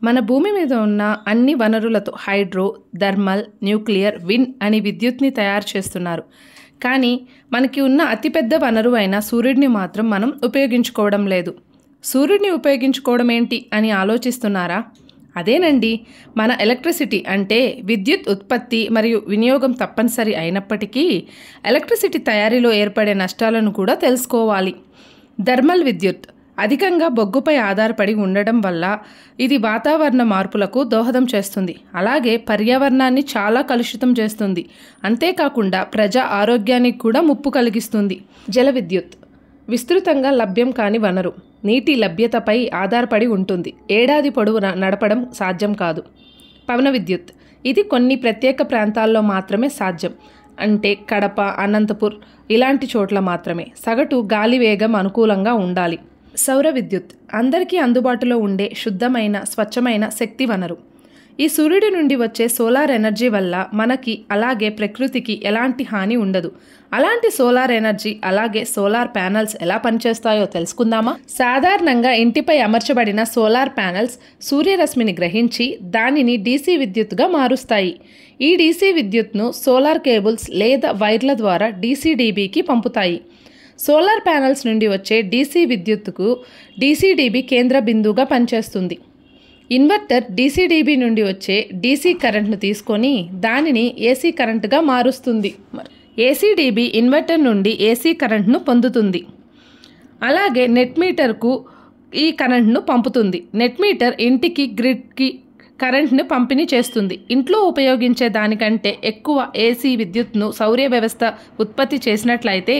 మన భూమి మీద ఉన్న అన్ని వనరులతో హైడ్రో, థర్మల్, న్యూక్లియర్, విండ్ అని విద్యుత్ని తయారు చేస్తున్నారు. కానీ మనకి ఉన్న అతిపెద్ద వనరు అయిన సూర్యుడిని మాత్రం మనం ఉపయోగించుకోవడం లేదు. సూర్యుడిని ఉపయోగించుకోవడం ఏంటి అని ఆలోచిస్తున్నారా? అదేనండి, మన ఎలక్ట్రిసిటీ అంటే విద్యుత్ ఉత్పత్తి మరియు వినియోగం తప్పనిసరి అయినప్పటికీ ఎలక్ట్రిసిటీ తయారీలో ఏర్పడే నష్టాలను కూడా తెలుసుకోవాలి. థర్మల్ విద్యుత్ అధికంగా బొగ్గుపై ఆధారపడి ఉండడం వల్ల ఇది వాతావరణ మార్పులకు దోహదం చేస్తుంది. అలాగే పర్యావరణాన్ని చాలా కలుషితం చేస్తుంది. అంతేకాకుండా ప్రజా ఆరోగ్యానికి కూడా ముప్పు కలిగిస్తుంది. జల విద్యుత్ విస్తృతంగా లభ్యం కాని వనరు. నీటి లభ్యతపై ఆధారపడి ఉంటుంది. ఏడాది పొడవునా నడపడం సాధ్యం కాదు. పవన విద్యుత్ ఇది కొన్ని ప్రత్యేక ప్రాంతాల్లో మాత్రమే సాధ్యం. అంటే కడప, అనంతపూర్ ఇలాంటి చోట్ల మాత్రమే. సగటు గాలి వేగం అనుకూలంగా ఉండాలి. సౌర విద్యుత్ అందరికీ అందుబాటులో ఉండే శుద్ధమైన, స్వచ్ఛమైన శక్తి వనరు. ఈ సూర్యుడి నుండి వచ్చే సోలార్ ఎనర్జీ వల్ల మనకి అలాగే ప్రకృతికి ఎలాంటి హాని ఉండదు. అలాంటి సోలార్ ఎనర్జీ అలాగే సోలార్ ప్యానెల్స్ ఎలా పనిచేస్తాయో తెలుసుకుందామా? సాధారణంగా ఇంటిపై అమర్చబడిన సోలార్ ప్యానెల్స్ సూర్యరశ్మిని గ్రహించి దానిని డీసీ విద్యుత్తుగా మారుస్తాయి. ఈ డీసీ విద్యుత్ను సోలార్ కేబుల్స్ లేదా వైర్ల ద్వారా డీసీడీబీకి పంపుతాయి. సోలార్ ప్యానెల్స్ నుండి వచ్చే డీసీ విద్యుత్తుకు డీసీడీబీ కేంద్ర బిందువుగా పనిచేస్తుంది. ఇన్వర్టర్ డీసీడీబీ నుండి వచ్చే డీసీ కరెంట్ను తీసుకొని దానిని ఏసీ కరెంటుగా మారుస్తుంది. ఏసీడీబీ ఇన్వర్టర్ నుండి ఏసీ కరెంట్ను పొందుతుంది. అలాగే నెట్ మీటర్కు ఈ కరెంట్ను పంపుతుంది. నెట్ మీటర్ ఇంటికి, గ్రిడ్కి కరెంట్ను పంపిణీ చేస్తుంది. ఇంట్లో ఉపయోగించే దానికంటే ఎక్కువ ఏసీ విద్యుత్ను సౌర వ్యవస్థ ఉత్పత్తి చేసినట్లయితే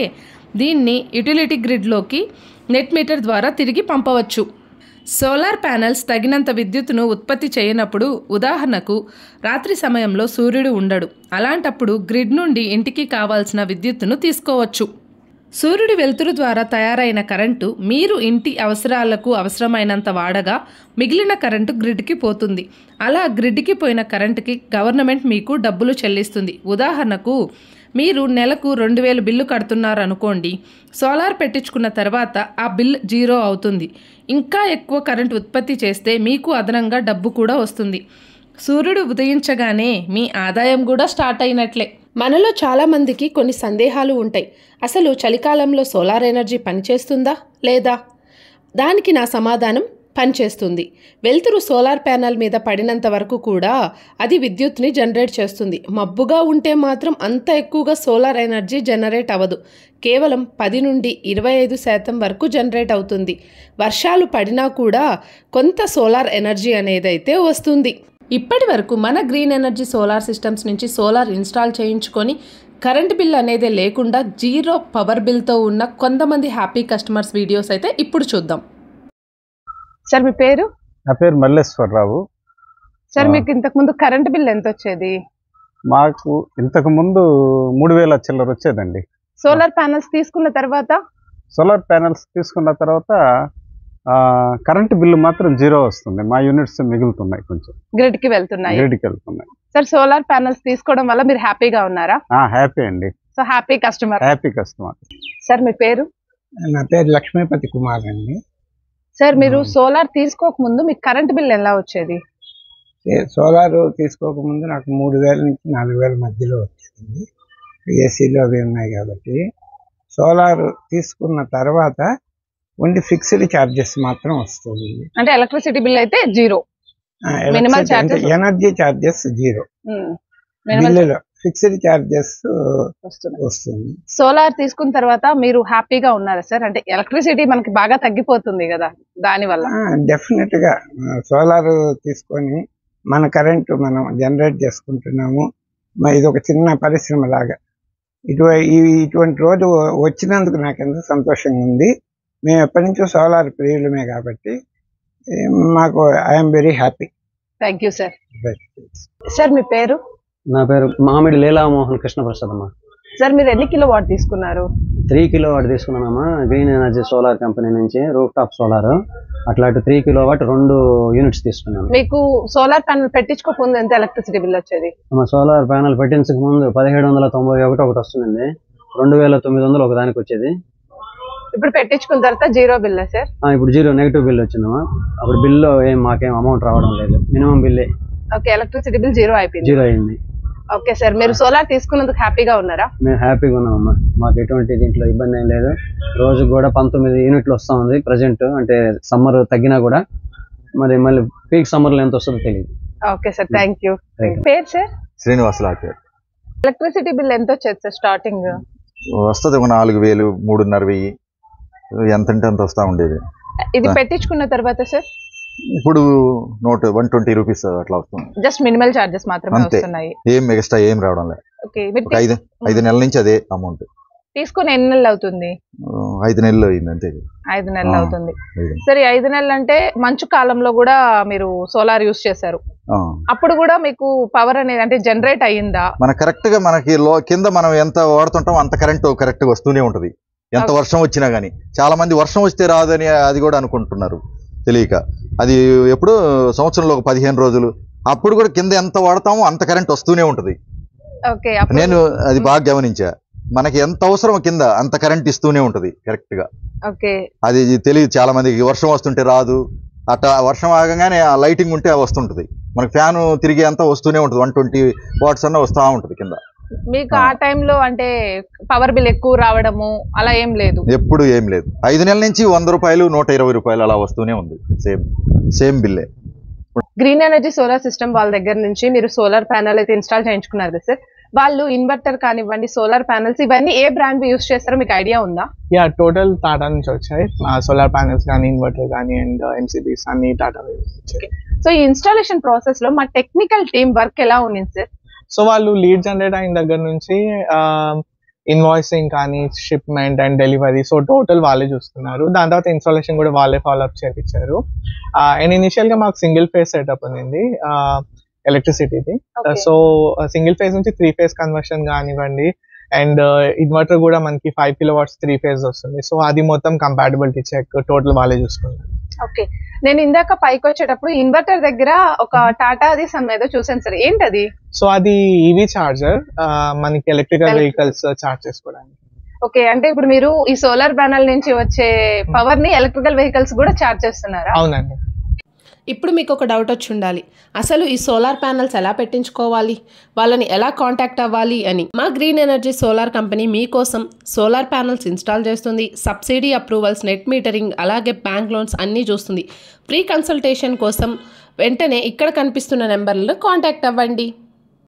దీన్ని యుటిలిటీ గ్రిడ్లోకి నెట్ మీటర్ ద్వారా తిరిగి పంపవచ్చు. సోలార్ ప్యానెల్స్ తగినంత విద్యుత్తును ఉత్పత్తి చేయనప్పుడు, ఉదాహరణకు రాత్రి సమయంలో సూర్యుడు ఉండడు. అలాంటప్పుడు గ్రిడ్ నుండి ఇంటికి కావాల్సిన విద్యుత్తును తీసుకోవచ్చు. సూర్యుడి వెలుతురు ద్వారా తయారైన కరెంటు మీరు ఇంటి అవసరాలకు అవసరమైనంత వాడగా మిగిలిన కరెంటు గ్రిడ్కి పోతుంది. అలా గ్రిడ్కి పోయిన కరెంటుకి గవర్నమెంట్ మీకు డబ్బులు చెల్లిస్తుంది. ఉదాహరణకు మీరు నెలకు 2000 బిల్లు కడుతున్నారు అనుకోండి. సోలార్ పెట్టించుకున్న తర్వాత ఆ బిల్ 0 అవుతుంది. ఇంకా ఎక్కువ కరెంట్ ఉత్పత్తి చేస్తే మీకు అదనంగా డబ్బు కూడా వస్తుంది. సూర్యుడు ఉదయించగానే మీ ఆదాయం కూడా స్టార్ట్ అయినట్లే. మనలో చాలామందికి కొన్ని సందేహాలు ఉంటాయి. అసలు చలికాలంలో సోలార్ ఎనర్జీ పనిచేస్తుందా లేదా? దానికి నా సమాధానం పనిచేస్తుంది. వెలుతురు సోలార్ ప్యానెల్ మీద పడినంత వరకు కూడా అది విద్యుత్ని జనరేట్ చేస్తుంది. మబ్బుగా ఉంటే మాత్రం అంత ఎక్కువగా సోలార్ ఎనర్జీ జనరేట్ అవ్వదు. కేవలం 10 నుండి 25% వరకు జనరేట్ అవుతుంది. వర్షాలు పడినా కూడా కొంత సోలార్ ఎనర్జీ అనేదైతే వస్తుంది. ఇప్పటి వరకు మన గ్రీన్ ఎనర్జీ సోలార్ సిస్టమ్స్ నుంచి సోలార్ ఇన్స్టాల్ చేయించుకొని కరెంట్ బిల్ అనేది లేకుండా 0 పవర్ బిల్తో ఉన్న కొంతమంది హ్యాపీ కస్టమర్స్ వీడియోస్ అయితే ఇప్పుడు చూద్దాం. సార్ మీ పేరు? నా పేరు మల్లేశ్వరరావు. సార్ మీకు ఇంతకు ముందు కరెంట్ బిల్ ఎంత వచ్చేది? మాకు ఇంతకు ముందు 3000 చిల్లర వచ్చేదండి. సోలార్ ప్యానెల్స్ తీసుకున్న తర్వాత? సోలార్ ప్యానెల్స్ తీసుకున్న తర్వాత కరెంట్ బిల్లు మాత్రం 0 వస్తుంది. మా యూనిట్స్ మిగులుతున్నాయి, కొంచెం గ్రిడ్కి వెళ్తున్నాయి. సార్ సోలార్ ప్యానెల్స్ తీసుకోవడం వల్ల మీరు హ్యాపీగా ఉన్నారా? హ్యాపీ అండి. So happy customer. సార్ మీ పేరు? నా పేరు లక్ష్మీపతి కుమార్ అండి. సార్ మీరు సోలార్ తీసుకోక ముందు మీకు కరెంట్ బిల్ ఎలా వచ్చేది? సోలార్ తీసుకోకముందు నాకు 3000 నుంచి 4000 మధ్యలో వచ్చేది. ఏసీలో అవి ఉన్నాయి కాబట్టి. సోలార్ తీసుకున్న తర్వాత ఓన్లీ ఫిక్స్డ్ ఛార్జెస్ మాత్రం వస్తుంది. అంటే ఎలక్ట్రిసిటీ బిల్ అయితే 0, ఎనర్జీ ఛార్జెస్ 0, బిల్లులో ఫిక్స్డ్ ఛార్జెస్ వస్తుంది. సోలార్ తీసుకున్న తర్వాత మీరు హ్యాపీగా ఉన్నారా సార్? అంటే ఎలక్ట్రిసిటీ మనకి బాగా తగ్గిపోతుంది కదా దాని వల్ల. డెఫినెట్ గా సోలార్ తీసుకొని మన కరెంట్ మనం జనరేట్ చేసుకుంటున్నాము. ఇది ఒక చిన్న పరిశ్రమ లాగా. ఇటువంటి రోజు వచ్చినందుకు నాకు ఎంతో సంతోషంగా ఉంది. మేము ఎప్పటి నుంచో సోలార్ ప్రియులమే కాబట్టి మాకు I'm very happy. Thank you sir. Sir మీ పేరు? నా పేరు మామిడి లీలామోహన్ కృష్ణప్రసాద్ అమ్మా. సార్ మీరు ఎన్ని కిలోవాట్ తీసుకున్నారు? 3 కిలోవాట్ తీసుకున్నానమ్మా. గ్రీన్ ఎనర్జీ సోలార్ కంపెనీ నుంచి రూఫ్ టాప్ సోలార్. అట్లాంటి 3 కిలోవాట్ 2 యూనిట్స్ తీసుకున్నాను. మీకు సోలార్ ప్యానెల్ పెట్టించుకోకముందు ఎంత ఎలక్ట్రిసిటీ బిల్ వచ్చేది? సోలార్ ప్యానెల్ పెట్టించక ముందు 1791 ఒకటి వస్తుందండి. 2900 ఒక దానికి వచ్చేది. ఇప్పుడు పెట్టించుకున్న తర్వాత జీరో బిల్ సార్? ఇప్పుడు జీరో నెగిటివ్ బిల్ వచ్చిందమ్మా. అప్పుడు బిల్లో మాకేం అమౌంట్ రావడం లేదు, మినిమం బిల్లే. ఓకే, ఎలక్ట్రిసిటీ బిల్ జీరో అయిపోయింది. జీరో అయింది. ఓకే సార్, మీరు సోలార్ తీసుకున్నందుకు హ్యాపీగా ఉన్నారా? మేము హ్యాపీగా ఉన్నామమ్మా, మాకు ఎటువంటి దీంట్లో ఇబ్బంది ఏం లేదు. రోజు కూడా 19 యూనిట్లు వస్తూ ఉంది ప్రజెంట్. అంటే సమ్మర్ తగ్గినా కూడా మరి మళ్ళీ పీక్ సమ్మర్ లో ఎంత వస్తుందో తెలియదు. Okay sir, thank you. పేరు సార్? శ్రీనివాసరావు పేరు. ఎలక్ట్రిసిటీ బిల్ ఎంత వచ్చేది సార్ స్టార్టింగ్? వస్తుంది ఒక 4,000, 3,500 ఎంత అంటే అంత వస్తూ ఉండేది. ఇది పెట్టించుకున్న తర్వాత సార్ ఇప్పుడు 120 రూపీస్ అట్లా వస్తుంది. జస్ట్ మినిమల్ చార్జెస్ మాత్రమే వస్తున్నాయి, ఏం ఎక్స్ట్రా ఏం రావడం లేదు. ఓకే, 5 నెలల నుంచి అదే అమౌంట్. తీసుకుని ఎన్ని నెలలు అవుతుంది? 5 నెలలు అయింది అంతే. 5 నెలలు అవుతుంది. సరే, 5 నెలలు అంటే మంచు కాలంలో కూడా మీరు సోలార్ యూజ్ చేశారు, అప్పుడు కూడా మీకు పవర్ అనేది అంటే జనరేట్ అయ్యిందా? మన కరెక్ట్ గా మనకి కింద మనం ఎంత వాడుతుంటాం అంత కరెంట్ కరెక్ట్ గా వస్తూనే ఉంటది, ఎంత వర్షం వచ్చినా గానీ. చాలా మంది వర్షం వస్తే రాదని అది కూడా అనుకుంటున్నారు తెలియక. అది ఎప్పుడు సంవత్సరంలో ఒక 15 రోజులు, అప్పుడు కూడా కింద ఎంత వాడతామో అంత కరెంట్ వస్తూనే ఉంటది. నేను అది బాగా గమనించా, మనకి ఎంత అవసరం కింద అంత కరెంట్ ఇస్తూనే ఉంటది కరెక్ట్ గా. అది తెలియదు చాలా మందికి, వర్షం వస్తుంటే రాదు, అట్లా వర్షం ఆగగానే ఆ లైటింగ్ ఉంటే వస్తుంటది. మనకి ఫ్యాన్ తిరిగే అంతా వస్తూనే ఉంటది, 120 వాట్స్ అన్న వస్తూ ఉంటది కింద. మీకు ఆ టైంలో అంటే పవర్ బిల్ ఎక్కువ రావడము అలా ఏం లేదు? ఎప్పుడు ఏం లేదు. 5 నెలల నుంచి 100 రూపాయలు, 120 రూపాయలు అలా వస్తూనే ఉంది, సేమ్ బిల్లే. గ్రీన్ ఎనర్జీ సోలార్ సిస్టమ్ వాళ్ళ దగ్గర నుంచి మీరు సోలార్ ప్యానెల్ అయితే ఇన్స్టాల్ చేయించుకున్నారు కదా సార్, వాళ్ళు ఇన్వర్టర్ కానివ్వండి, సోలార్ ప్యానెల్స్ ఇవన్నీ ఏ బ్రాండ్ యూస్ చేస్తారో మీకు ఐడియా ఉందా? టోటల్ టాటా నుంచి వచ్చాయి సోలార్ ప్యానెల్స్ కానీ, ఇన్వర్టర్ కానీ అండ్ ఎంసీబీస్ అన్ని టాటా వచ్చాయి. సో ఈ ఇన్స్టాలేషన్ ప్రాసెస్ లో మా టెక్నికల్ టీమ్ వర్క్ ఎలా ఉంది సార్? సో వాళ్ళు లీడ్ జనరేట్ అయిన దగ్గర నుంచి ఇన్వాయిసింగ్ కానీ, shipment and delivery, so total వాళ్ళే చూస్తున్నారు. దాని తర్వాత ఇన్స్టాలేషన్ కూడా వాళ్ళే ఫాలో అప్ చేయించారు. అండ్ ఇనిషియల్ గా మాకు సింగిల్ ఫేజ్ సెటప్ ఉంది ఎలక్ట్రిసిటీది. సో సింగిల్ ఫేజ్ నుంచి 3 ఫేజ్ కన్వర్షన్ కానివ్వండి, అండ్ ఇన్వర్టర్ కూడా మనకి 5 కిలోవాట్స్ 3 ఫేజ్ వస్తుంది. సో అది మొత్తం కంపాటబిలిటీ చెక్ టోటల్ వాళ్ళే చూసుకున్నారు. ఓకే, నేను ఇందాక పైకి వచ్చేటప్పుడు ఇన్వర్టర్ దగ్గర ఒక టాటా అది ఏదో చూసాను సార్, ఏంటది? సో అది ఈవీ చార్జర్, మనకి ఎలక్ట్రికల్ వెహికల్స్ చార్జ్ చేసుకోవడానికి. ఓకే, అంటే ఇప్పుడు మీరు ఈ సోలార్ ప్యానెల్ నుంచి వచ్చే పవర్ ని ఎలక్ట్రికల్ వెహికల్స్ కూడా చార్జ్ చేస్తున్నారా? అవునండి. ఇప్పుడు మీకు ఒక డౌట్ వచ్చి ఉండాలి, అసలు ఈ సోలార్ ప్యానెల్స్ ఎలా పెట్టించుకోవాలి, వాళ్ళని ఎలా కాంటాక్ట్ అవ్వాలి అని. మా గ్రీన్ ఎనర్జీ సోలార్ కంపెనీ మీకోసం సోలార్ ప్యానెల్స్ ఇన్స్టాల్ చేస్తుంది, సబ్సిడీ అప్రూవల్స్, నెట్ మీటరింగ్, అలాగే బ్యాంక్ లోన్స్ అన్నీ చూస్తుంది. ఫ్రీ కన్సల్టేషన్ కోసం వెంటనే ఇక్కడ కనిపిస్తున్న నెంబర్లను కాంటాక్ట్ అవ్వండి.